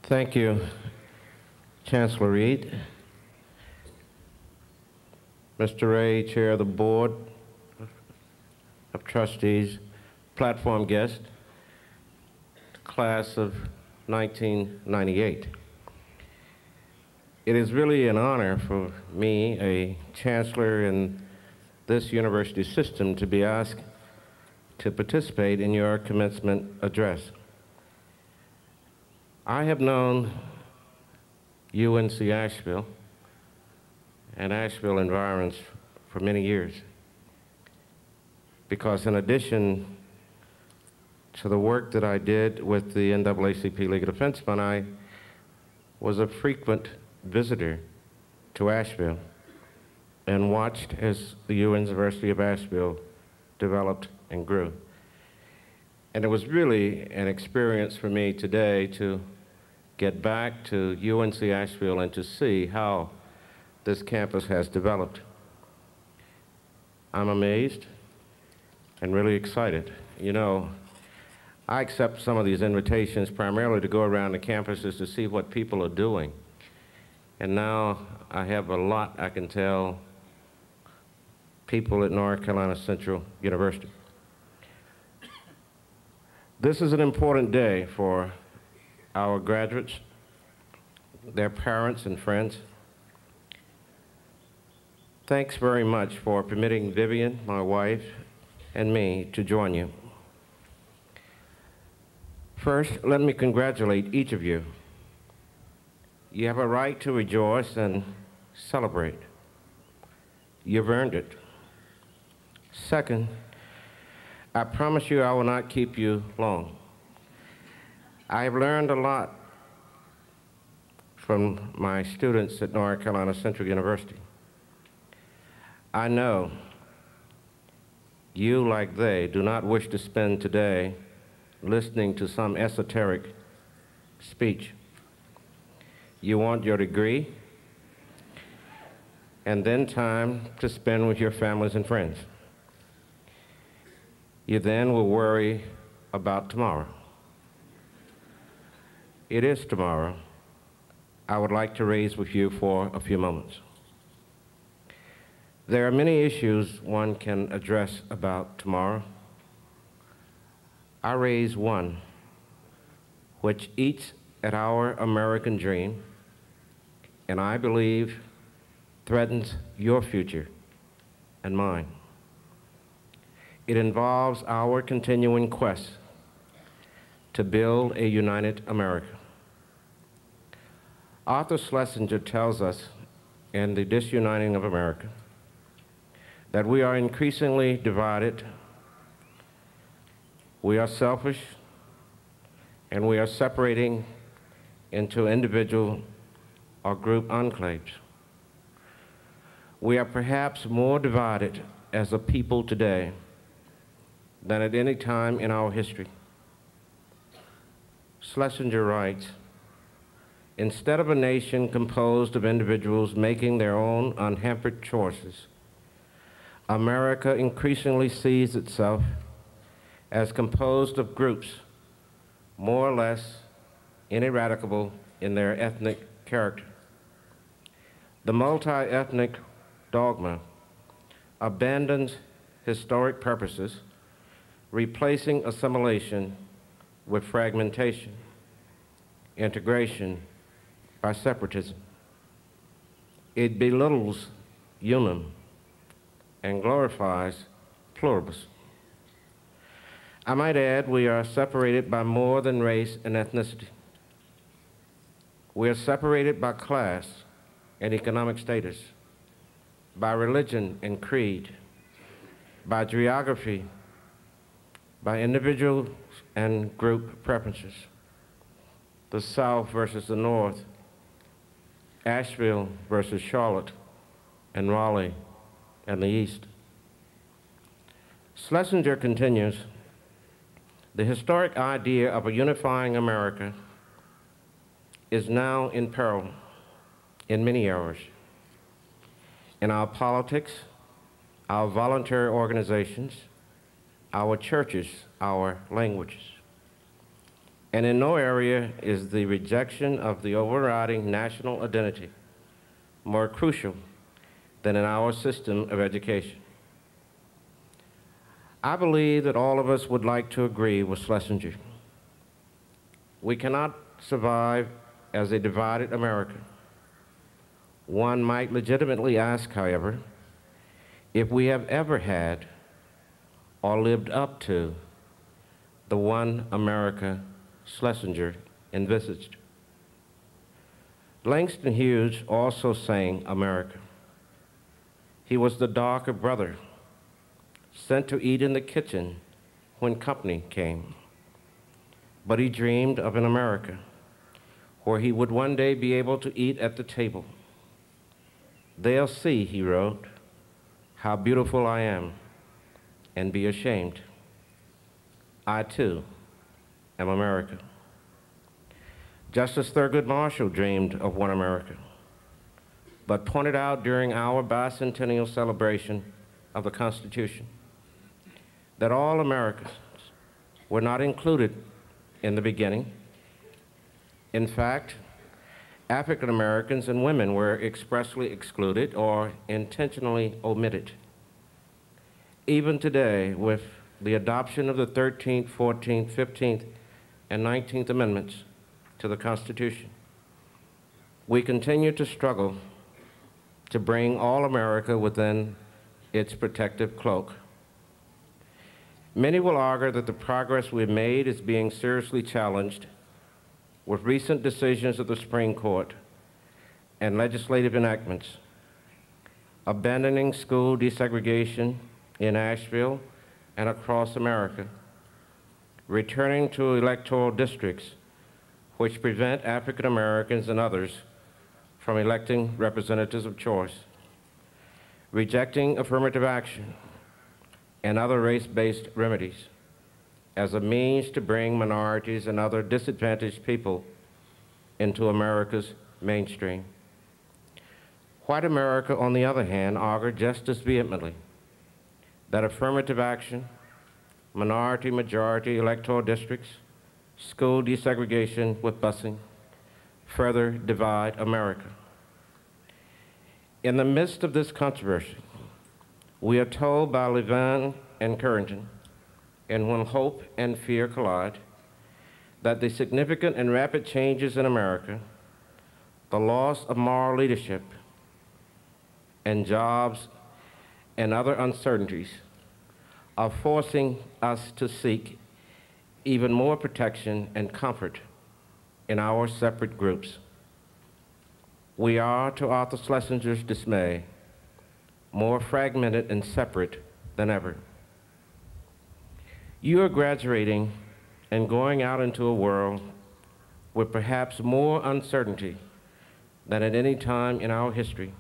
Thank you, Chancellor Reed. Mr. Ray, Chair of the Board of Trustees, platform guest, class of 1998. It is really an honor for me, a chancellor in this university system, to be asked to participate in your commencement address. I have known UNC Asheville and Asheville environs for many years because in addition to the work that I did with the NAACP League of Defense Fund, I was a frequent visitor to Asheville and watched as the University of Asheville developed and grew. And it was really an experience for me today to get back to UNC Asheville and to see how this campus has developed. I'm amazed and really excited. You know, I accept some of these invitations primarily to go around the campuses to see what people are doing. And now I have a lot I can tell people at North Carolina Central University. This is an important day for our graduates, their parents and friends. Thanks very much for permitting Vivian, my wife, and me to join you. First, let me congratulate each of you. You have a right to rejoice and celebrate. You've earned it. Second, I promise you I will not keep you long. I have learned a lot from my students at North Carolina Central University. I know you, like they, do not wish to spend today listening to some esoteric speech. You want your degree and then time to spend with your families and friends. You then will worry about tomorrow. It is tomorrow I would like to raise with you for a few moments. There are many issues one can address about tomorrow. I raise one which eats at our American dream, and I believe threatens your future and mine. It involves our continuing quest to build a united America. Arthur Schlesinger tells us in The Disuniting of America that we are increasingly divided, we are selfish, and we are separating into individual or group enclaves. We are perhaps more divided as a people today than at any time in our history. Schlesinger writes, instead of a nation composed of individuals making their own unhampered choices, America increasingly sees itself as composed of groups more or less ineradicable in their ethnic character. The multi-ethnic dogma abandons historic purposes, replacing assimilation with fragmentation, integration by separatism. It belittles unum and glorifies pluribus. I might add, we are separated by more than race and ethnicity. We are separated by class and economic status, by religion and creed, by geography, by individual and group preferences. The South versus the North, Asheville versus Charlotte, and Raleigh and the East. Schlesinger continues, the historic idea of a unifying America is now in peril in many areas. In our politics, our voluntary organizations, our churches, our languages. And in no area is the rejection of the overriding national identity more crucial than in our system of education. I believe that all of us would like to agree with Schlesinger. We cannot survive as a divided America. One might legitimately ask, however, if we have ever had or lived up to the one America Schlesinger envisaged. Langston Hughes also sang America. He was the darker brother, sent to eat in the kitchen when company came. But he dreamed of an America where he would one day be able to eat at the table. They'll see, he wrote, how beautiful I am and be ashamed. I, too, am America. Justice Thurgood Marshall dreamed of one America, but pointed out during our bicentennial celebration of the Constitution that all Americans were not included in the beginning. In fact, African Americans and women were expressly excluded or intentionally omitted. Even today, with the adoption of the 13th, 14th, 15th, and 19th Amendments to the Constitution, we continue to struggle to bring all America within its protective cloak. Many will argue that the progress we've made is being seriously challenged with recent decisions of the Supreme Court and legislative enactments, abandoning school desegregation in Asheville and across America, returning to electoral districts which prevent African Americans and others from electing representatives of choice, rejecting affirmative action and other race-based remedies as a means to bring minorities and other disadvantaged people into America's mainstream. White America, on the other hand, argued just as vehemently that affirmative action, minority-majority electoral districts, school desegregation with busing further divide America. In the midst of this controversy, we are told by Levin and Currington, and when hope and fear collide, that the significant and rapid changes in America, the loss of moral leadership, and jobs and other uncertainties are forcing us to seek even more protection and comfort in our separate groups. We are, to Arthur Schlesinger's dismay, more fragmented and separate than ever. You are graduating and going out into a world with perhaps more uncertainty than at any time in our history.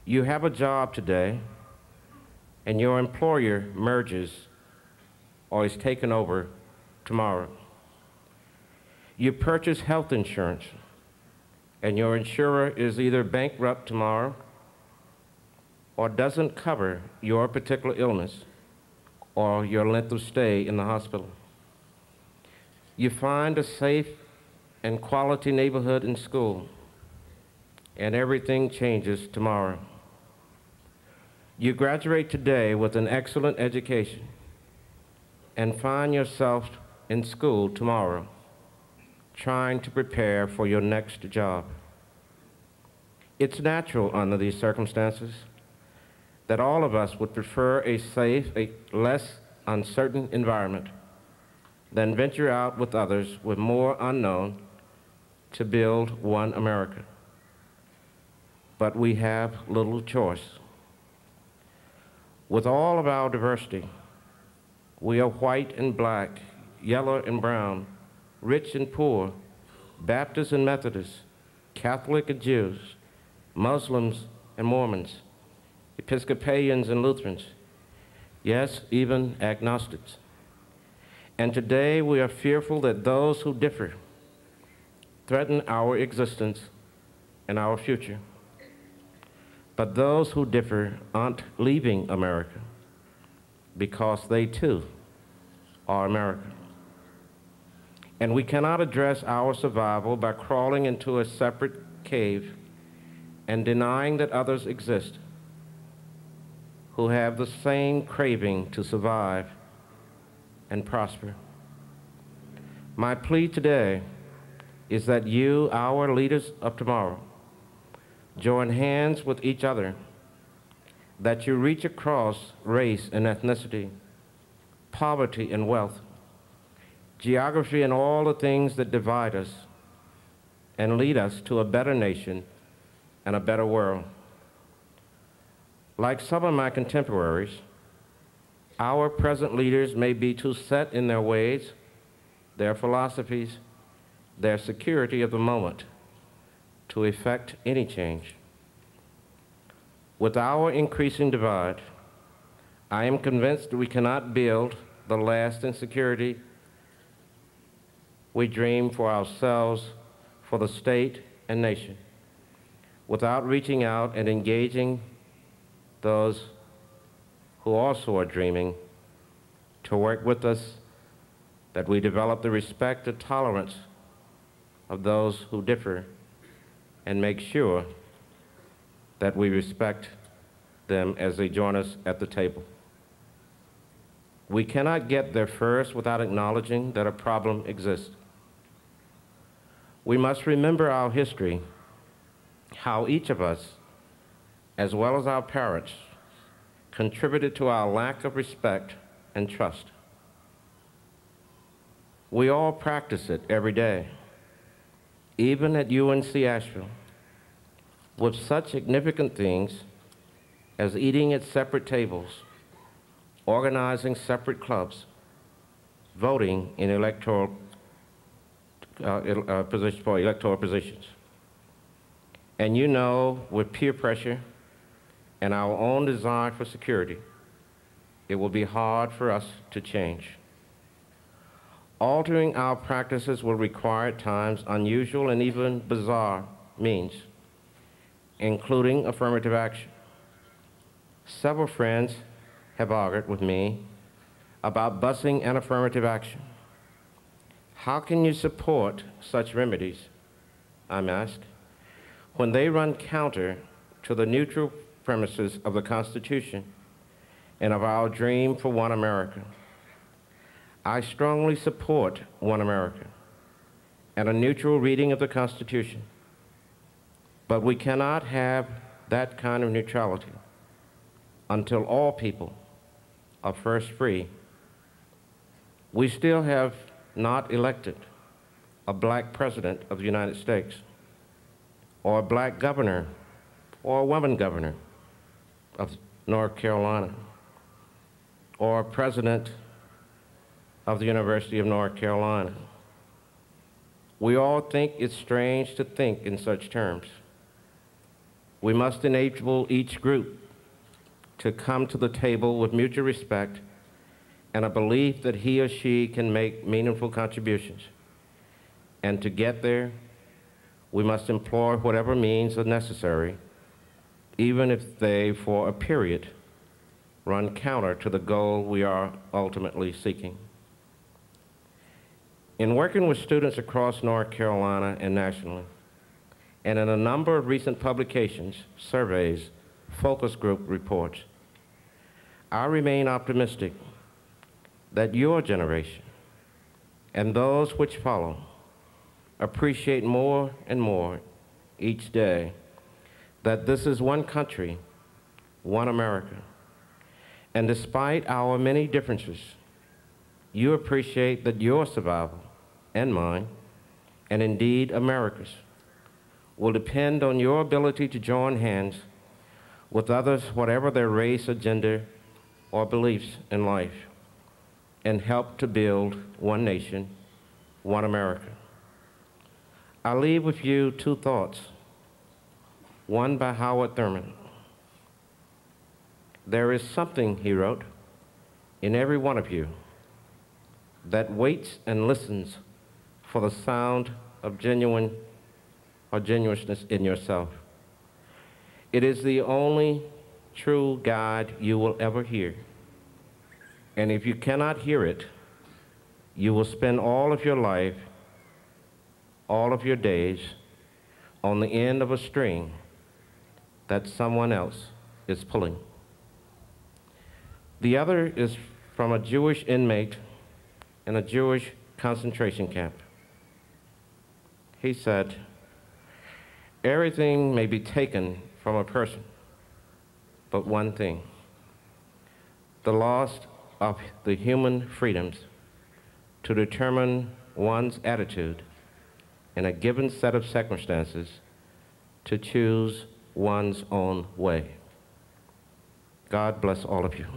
You have a job today, and your employer merges or is taken over tomorrow. You purchase health insurance, and your insurer is either bankrupt tomorrow or doesn't cover your particular illness or your length of stay in the hospital. You find a safe and quality neighborhood and school, and everything changes tomorrow. You graduate today with an excellent education and find yourself in school tomorrow, trying to prepare for your next job. It's natural under these circumstances that all of us would prefer a safe, a less uncertain environment than venture out with others with more unknown to build one America. But we have little choice. With all of our diversity, we are white and black, yellow and brown, rich and poor, Baptists and Methodists, Catholic and Jews, Muslims and Mormons, Episcopalians and Lutherans, yes, even agnostics. And today we are fearful that those who differ threaten our existence and our future. But those who differ aren't leaving America because they too are America. And we cannot address our survival by crawling into a separate cave and denying that others exist who have the same craving to survive and prosper. My plea today is that you, our leaders of tomorrow, join hands with each other, that you reach across race and ethnicity, poverty and wealth, geography and all the things that divide us, and lead us to a better nation and a better world. Like some of my contemporaries, our present leaders may be too set in their ways, their philosophies, their security of the moment to effect any change. With our increasing divide, I am convinced we cannot build the lasting security we dream for ourselves, for the state and nation, without reaching out and engaging those who also are dreaming to work with us, that we develop the respect and tolerance of those who differ, and make sure that we respect them as they join us at the table. We cannot get there first without acknowledging that a problem exists. We must remember our history, how each of us, as well as our parents, contributed to our lack of respect and trust. We all practice it every day, even at UNC Asheville, with such significant things as eating at separate tables, organizing separate clubs, voting in electoral positions. And you know, with peer pressure and our own desire for security, it will be hard for us to change. Altering our practices will require at times unusual and even bizarre means, including affirmative action. Several friends have argued with me about busing and affirmative action. How can you support such remedies, I'm asked, when they run counter to the neutral premises of the Constitution and of our dream for one America? I strongly support one America and a neutral reading of the Constitution, but we cannot have that kind of neutrality until all people are first free. We still have not elected a black president of the United States, or a black governor, or a woman governor of North Carolina, or a president of the University of North Carolina. We all think it's strange to think in such terms. We must enable each group to come to the table with mutual respect and a belief that he or she can make meaningful contributions. And to get there, we must employ whatever means are necessary, even if they, for a period, run counter to the goal we are ultimately seeking. In working with students across North Carolina and nationally, and in a number of recent publications, surveys, focus group reports, I remain optimistic that your generation and those which follow appreciate more and more each day that this is one country, one America. And despite our many differences, you appreciate that your survival and mine, and indeed America's, will depend on your ability to join hands with others, whatever their race or gender or beliefs in life, and help to build one nation, one America. I leave with you two thoughts, one by Howard Thurman. There is something, he wrote, in every one of you that waits and listens for the sound of genuine or genuineness in yourself. It is the only true guide you will ever hear. And if you cannot hear it, you will spend all of your life all of your days on the end of a string that someone else is pulling. The other is from a Jewish inmate in a Jewish concentration camp. He said, "Everything may be taken from a person, but one thing, the loss of the human freedoms to determine one's attitude in a given set of circumstances, to choose one's own way." God bless all of you.